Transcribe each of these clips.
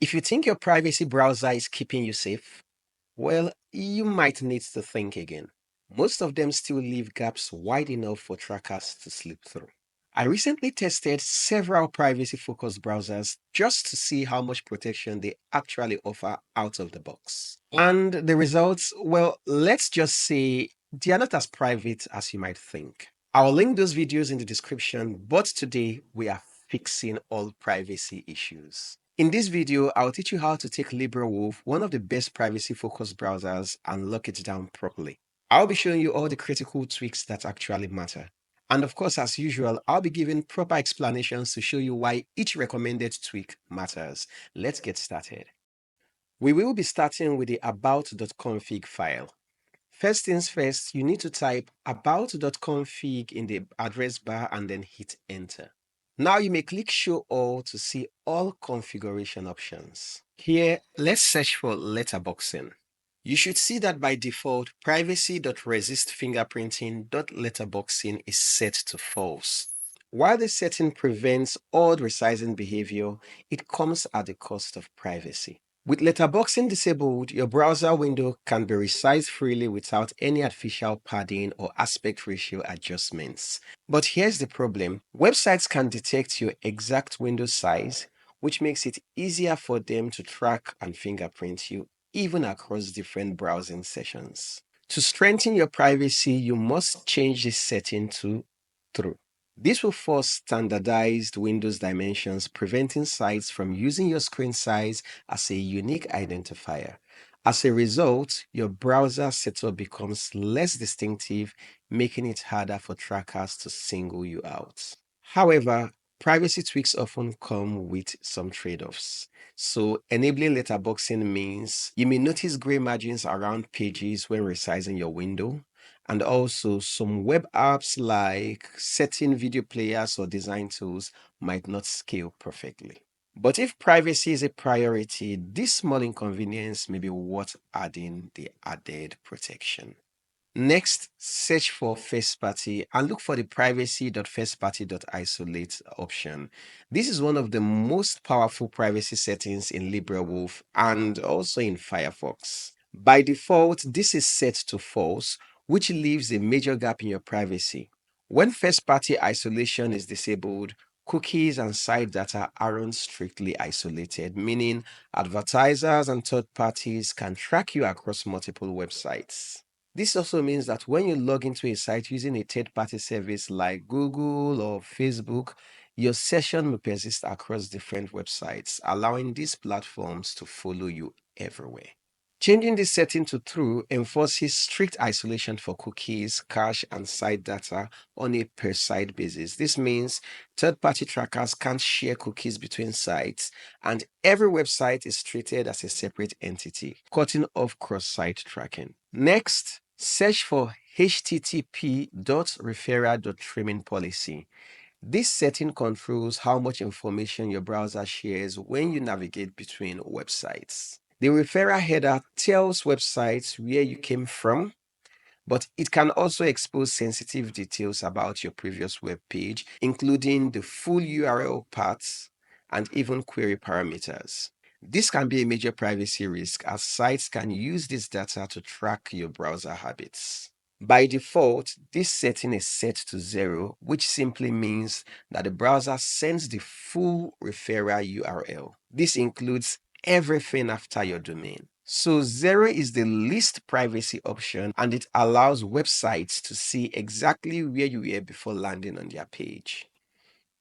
If you think your privacy browser is keeping you safe, well, you might need to think again. Most of them still leave gaps wide enough for trackers to slip through. I recently tested several privacy-focused browsers just to see how much protection they actually offer out of the box. And the results, well, let's just say they are not as private as you might think. I'll link those videos in the description, but today we are fixing all privacy issues. In this video, I'll teach you how to take LibreWolf, one of the best privacy-focused browsers, and lock it down properly. I'll be showing you all the critical tweaks that actually matter. And of course, as usual, I'll be giving proper explanations to show you why each recommended tweak matters. Let's get started. We will be starting with the about.config file. First things first, you need to type about.config in the address bar and then hit enter. Now you may click show all to see all configuration options. Here, let's search for letterboxing. You should see that by default, privacy.resistFingerprinting.letterboxing is set to false. While this setting prevents odd resizing behavior, it comes at the cost of privacy. With letterboxing disabled, your browser window can be resized freely without any artificial padding or aspect ratio adjustments. But here's the problem. Websites can detect your exact window size, which makes it easier for them to track and fingerprint you, even across different browsing sessions. To strengthen your privacy, you must change this setting to True. This will force standardized Windows dimensions, preventing sites from using your screen size as a unique identifier. As a result, your browser setup becomes less distinctive, making it harder for trackers to single you out. However, privacy tweaks often come with some trade-offs. So enabling letterboxing means you may notice gray margins around pages when resizing your window. And also, some web apps like certain video players or design tools might not scale perfectly. But if privacy is a priority, this small inconvenience may be worth adding the added protection. Next, search for first party and look for the privacy.firstparty.isolate option. This is one of the most powerful privacy settings in LibreWolf and also in Firefox. By default, this is set to false, which leaves a major gap in your privacy. When first-party isolation is disabled, cookies and site data aren't strictly isolated, meaning advertisers and third parties can track you across multiple websites. This also means that when you log into a site using a third-party service like Google or Facebook, your session will persist across different websites, allowing these platforms to follow you everywhere. Changing this setting to true enforces strict isolation for cookies, cache, and site data on a per-site basis. This means third-party trackers can't share cookies between sites, and every website is treated as a separate entity, cutting off cross-site tracking. Next, search for http.referer.trimmingPolicy. This setting controls how much information your browser shares when you navigate between websites. The referrer header tells websites where you came from, but it can also expose sensitive details about your previous web page, including the full URL paths and even query parameters. This can be a major privacy risk as sites can use this data to track your browser habits. By default, this setting is set to 0, which simply means that the browser sends the full referrer URL. This includes everything after your domain. So 0 is the least privacy option, and it allows websites to see exactly where you were before landing on their page.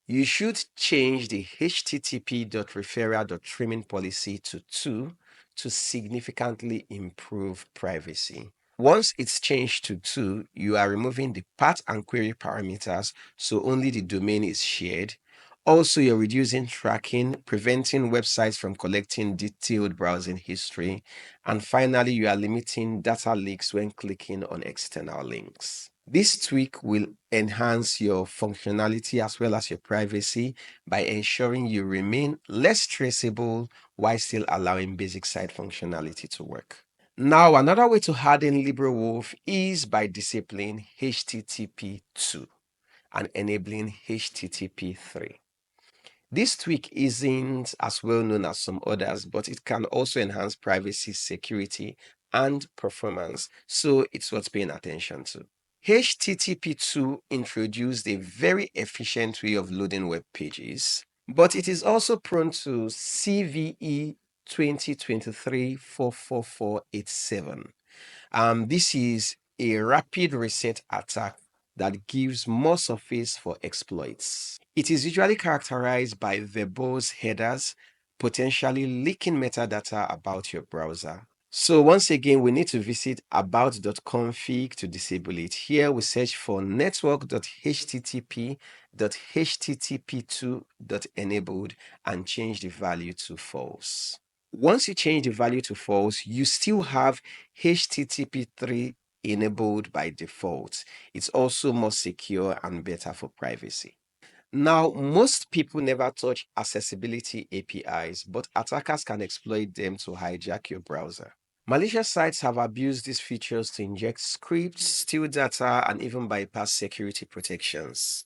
You should change the http.referer.trimmingPolicy to 2 to significantly improve privacy. Once it's changed to 2, you are removing the path and query parameters, so only the domain is shared. Also, you're reducing tracking, preventing websites from collecting detailed browsing history. And finally, you are limiting data leaks when clicking on external links. This tweak will enhance your functionality as well as your privacy by ensuring you remain less traceable while still allowing basic site functionality to work. Now, another way to harden LibreWolf is by disabling HTTP 2 and enabling HTTP 3. This tweak isn't as well known as some others, but it can also enhance privacy, security, and performance. So it's worth paying attention to. HTTP2 introduced a very efficient way of loading web pages, but it is also prone to CVE 2023-44487. This is a rapid reset attack that gives more surface for exploits. It is usually characterized by verbose headers, potentially leaking metadata about your browser. So once again, we need to visit about.config to disable it. Here we search for network.http.http2.enabled and change the value to false. Once you change the value to false, you still have HTTP3 enabled by default. It's also more secure and better for privacy. Now, most people never touch accessibility APIs, but attackers can exploit them to hijack your browser. Malicious sites have abused these features to inject scripts, steal data, and even bypass security protections.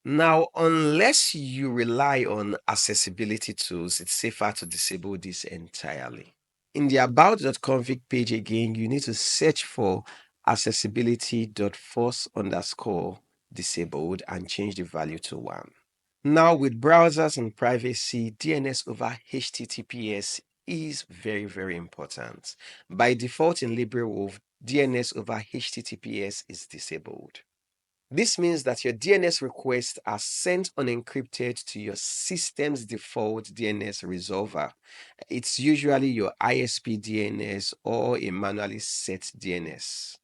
Now, unless you rely on accessibility tools, it's safer to disable this entirely. In the about.config page again, you need to search for accessibility.force_disabled and change the value to 1. Now, with browsers and privacy, DNS over HTTPS is very, very important. By default in LibreWolf, DNS over HTTPS is disabled. This means that your DNS requests are sent unencrypted to your system's default DNS resolver. It's usually your ISP DNS or a manually set DNS.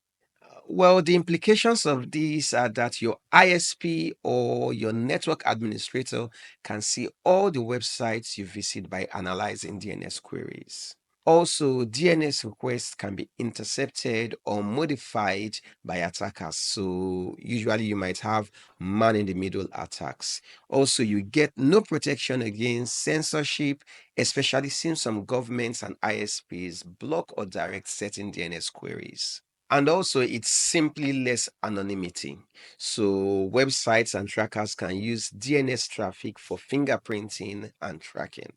Well, the implications of this are that your ISP or your network administrator can see all the websites you visit by analyzing DNS queries. Also, DNS requests can be intercepted or modified by attackers. So, usually, you might have man in the middle attacks. Also, you get no protection against censorship, especially since some governments and ISPs block or direct certain DNS queries. And also, it's simply less anonymity. So, websites and trackers can use DNS traffic for fingerprinting and tracking.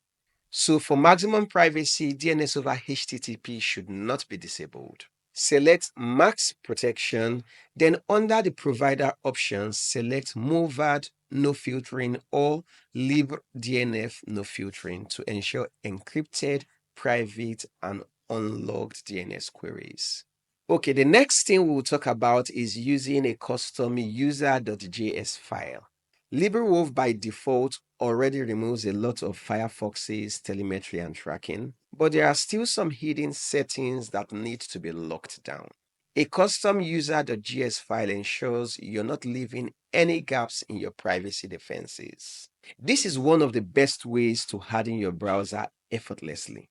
So for maximum privacy, DNS over HTTP should not be disabled. Select Max Protection, then under the provider options, select MOVAD No Filtering or LibreDNF No Filtering to ensure encrypted, private, and unlogged DNS queries. Okay, the next thing we'll talk about is using a custom user.js file. LibreWolf by default already removes a lot of Firefox's telemetry and tracking, but there are still some hidden settings that need to be locked down. A custom user.js file ensures you're not leaving any gaps in your privacy defenses. This is one of the best ways to harden your browser effortlessly.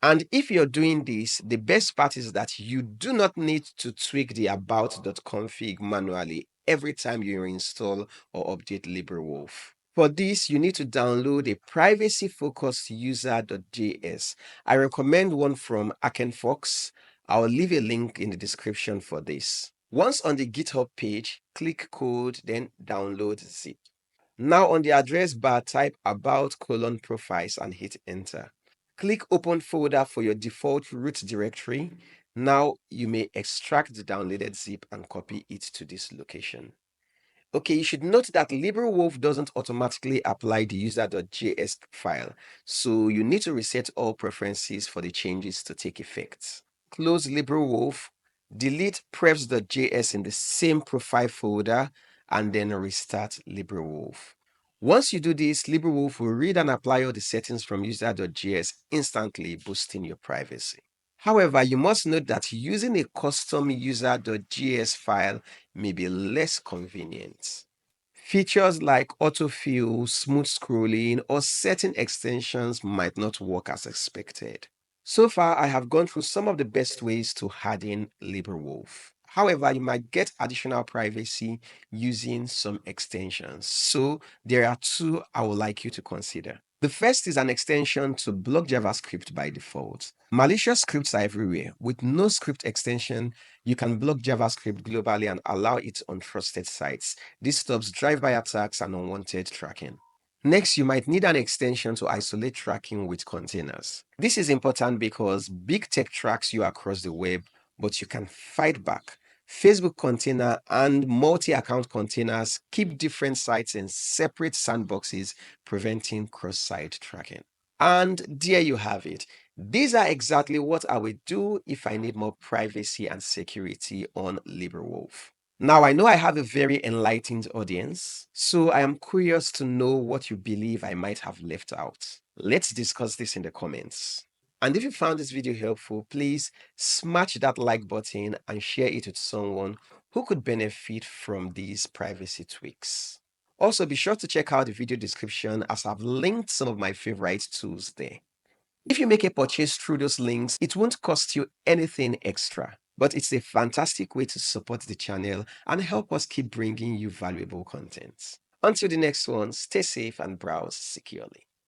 And if you're doing this, the best part is that you do not need to tweak the about.config manually every time you install or update LibreWolf. For this, you need to download a privacy-focused user.js. I recommend one from Akenfox. I'll leave a link in the description for this. Once on the GitHub page, click code, then download zip. Now on the address bar, type about:profiles and hit enter. Click open folder for your default root directory. Now you may extract the downloaded zip and copy it to this location. Okay, you should note that LibreWolf doesn't automatically apply the user.js file, so you need to reset all preferences for the changes to take effect. Close LibreWolf, delete prefs.js in the same profile folder, and then restart LibreWolf. Once you do this, LibreWolf will read and apply all the settings from user.js instantly, boosting your privacy. However, you must note that using a custom user.js file may be less convenient. Features like autofill, smooth scrolling, or certain extensions might not work as expected. So far, I have gone through some of the best ways to harden LibreWolf. However, you might get additional privacy using some extensions. So there are two I would like you to consider. The first is an extension to block JavaScript by default. Malicious scripts are everywhere. With no script extension, you can block JavaScript globally and allow it on trusted sites. This stops drive-by attacks and unwanted tracking. Next, you might need an extension to isolate tracking with containers. This is important because big tech tracks you across the web, but you can fight back. Facebook container and multi-account containers keep different sites in separate sandboxes, preventing cross-site tracking. And there you have it. These are exactly what I would do if I need more privacy and security on LibreWolf. Now, I know I have a very enlightened audience, so I am curious to know what you believe I might have left out. Let's discuss this in the comments. And if you found this video helpful, please smash that like button and share it with someone who could benefit from these privacy tweaks. Also, be sure to check out the video description as I've linked some of my favorite tools there. If you make a purchase through those links, it won't cost you anything extra, but it's a fantastic way to support the channel and help us keep bringing you valuable content. Until the next one, stay safe and browse securely.